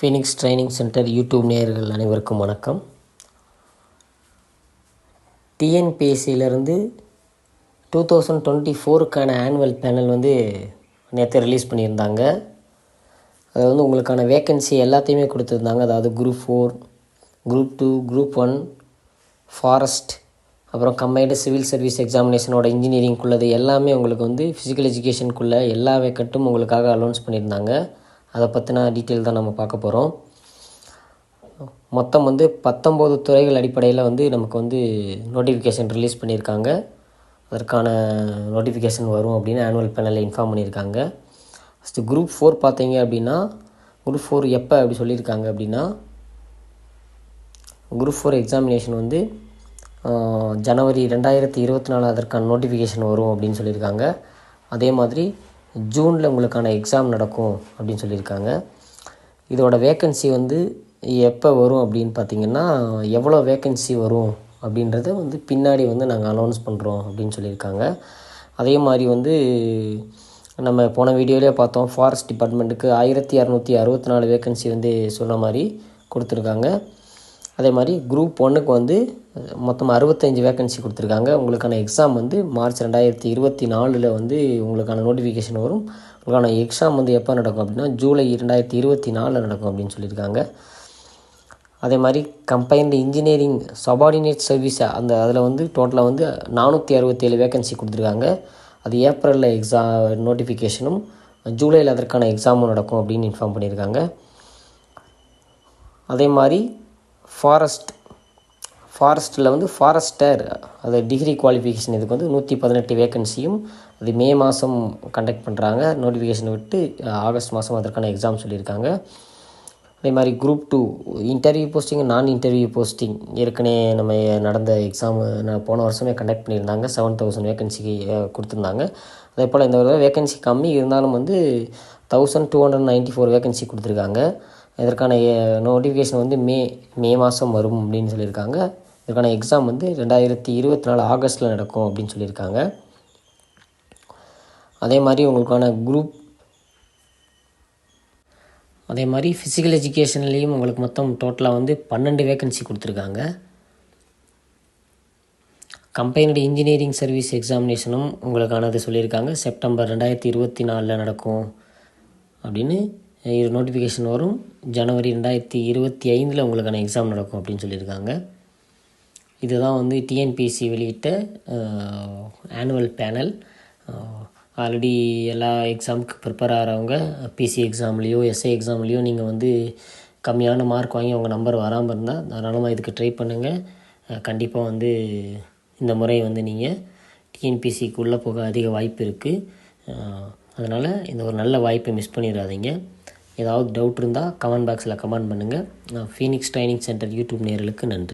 Phoenix training centre YouTube நேயர்கள் அனைவருக்கும் வணக்கம். டிஎன்பிஎஸ்சியிலேருந்து 2024க்கான ஆனுவல் பேனல் நேற்று ரிலீஸ் பண்ணியிருந்தாங்க. அது உங்களுக்கான வேக்கன்சி எல்லாத்தையுமே கொடுத்துருந்தாங்க. அதாவது குரூப் 4, குரூப் 2, குரூப் 1, ஃபாரஸ்ட், அப்புறம் கம்பைன்டு சிவில் சர்வீஸ் எக்ஸாமினேஷனோட இன்ஜினியரிங்குள்ளது எல்லாமே உங்களுக்கு ஃபிசிக்கல் எஜுகேஷனுக்குள்ளே எல்லா வேக்கண்ட்டும் உங்களுக்காக அலௌன்ஸ் பண்ணியிருந்தாங்க. அதை பற்றின டீட்டெயில் தான் நம்ம பார்க்க போகிறோம். மொத்தம் 19 துறைகள் அடிப்படையில் நமக்கு நோட்டிஃபிகேஷன் ரிலீஸ் பண்ணியிருக்காங்க. அதற்கான நோட்டிஃபிகேஷன் வரும் அப்படின்னு ஆனுவல் பேனலில் இன்ஃபார்ம் பண்ணியிருக்காங்க. ஃபஸ்ட்டு குரூப் 4 பார்த்தீங்க அப்படின்னா, குரூப் 4 எப்போ அப்படி சொல்லியிருக்காங்க அப்படின்னா, குரூப் 4 எக்ஸாமினேஷன் ஜனவரி 2024 அதற்கான நோட்டிஃபிகேஷன் வரும் அப்படின்னு சொல்லியிருக்காங்க. அதே மாதிரி ஜூனில் உங்களுக்கான எக்ஸாம் நடக்கும் அப்படின்னு சொல்லியிருக்காங்க. இதோட வேக்கன்சி எப்போ வரும் அப்படின்னு பார்த்திங்கன்னா, எவ்வளோ வேக்கன்சி வரும் அப்படின்றத பின்னாடி நாங்கள் அனௌன்ஸ் பண்ணுறோம் அப்படின்னு சொல்லியிருக்காங்க. அதே மாதிரி நம்ம போன வீடியோவிலே பார்த்தோம், ஃபாரஸ்ட் டிபார்ட்மெண்ட்டுக்கு 1264 வேக்கன்சி சொன்ன மாதிரி கொடுத்துருக்காங்க. அதே மாதிரி குரூப் 1க்கு மொத்தம் 65 வேக்கன்சி கொடுத்துருக்காங்க. உங்களுக்கான எக்ஸாம் மார்ச் 2024 உங்களுக்கான நோட்டிஃபிகேஷன் வரும். உங்களுக்கான எக்ஸாம் எப்போ நடக்கும் அப்படின்னா ஜூலை 2024 நடக்கும் அப்படின்னு சொல்லியிருக்காங்க. அதே மாதிரி கம்பைன்டு இன்ஜினியரிங் சபார்டினேட் சர்வீஸ் அதில் டோட்டலாக 467 வேக்கன்சி கொடுத்துருக்காங்க. அது ஏப்ரலில் நோட்டிஃபிகேஷனும் ஜூலையில் அதற்கான எக்ஸாமும் நடக்கும் அப்படின்னு இன்ஃபார்ம் பண்ணியிருக்காங்க. அதே மாதிரி ஃபாரஸ்ட்டில் ஃபாரஸ்டர் அது டிகிரி குவாலிஃபிகேஷன் இதுக்கு 118 வேக்கன்சியும் அது மே மாதம் கண்டக்ட் பண்ணுறாங்க. நோட்டிஃபிகேஷன் விட்டு ஆகஸ்ட் மாதம் அதற்கான எக்ஸாம் சொல்லியிருக்காங்க. அதே மாதிரி குரூப் 2 இன்டர்வியூ போஸ்டிங், நான் இன்டர்வியூ போஸ்டிங் ஏற்கனவே நம்ம நடந்த எக்ஸாம் போன வருஷமே கண்டக்ட் பண்ணியிருந்தாங்க. 7000 வேக்கன்சிக்கு கொடுத்துருந்தாங்க. அதே போல் இந்த ஒரு வேக்கன்சி கம்மி இருந்தாலும் 1294 வேக்கன்சி கொடுத்துருக்காங்க. இதற்கான நோட்டிஃபிகேஷன் மே மாதம் வரும் அப்படின்னு சொல்லியிருக்காங்க. இதற்கான எக்ஸாம் 2024 ஆகஸ்ட்டில் நடக்கும் அப்படின்னு சொல்லியிருக்காங்க. அதே மாதிரி உங்களுக்கான அதே மாதிரி ஃபிசிக்கல் எஜுகேஷன்லேயும் உங்களுக்கு மொத்தம் டோட்டலாக 12 வேக்கன்சி கொடுத்துருக்காங்க. கம்பைன்டு இன்ஜினியரிங் சர்வீஸ் எக்ஸாமினேஷனும் உங்களுக்கானது சொல்லியிருக்காங்க. செப்டம்பர் 2024 நடக்கும் அப்படின்னு நோட்டிஃபிகேஷன் வரும். ஜனவரி 2025 உங்களுக்கான எக்ஸாம் நடக்கும் அப்படின்னு சொல்லியிருக்காங்க. இதுதான் டிஎன்பிஎஸ்சி வெளியிட்ட ஆனுவல் பேனல். ஆல்ரெடி எல்லா எக்ஸாமுக்கு ப்ரிப்பேர் ஆகிறவங்க பிசி எக்ஸாம்லேயோ எஸ்ஐ எக்ஸாம்லேயோ நீங்கள் கம்மியான மார்க் வாங்கி உங்கள் நம்பர் வராமல் இருந்தால் தாராளமாக இதுக்கு ட்ரை பண்ணுங்கள். கண்டிப்பாக இந்த முறை நீங்கள் டிஎன்பிஎஸ்சிக்கு உள்ளே போக அதிக வாய்ப்பு இருக்குது. அதனால் இந்த ஒரு நல்ல வாய்ப்பை மிஸ் பண்ணிடாதீங்க. ஏதாவது டவுட் இருந்தால் கமெண்ட் பாக்ஸில் கமெண்ட் பண்ணுங்கள். ஃபீனிக்ஸ் ட்ரைனிங் சென்டர் யூடியூப் நேயர்களுக்கு நன்றி.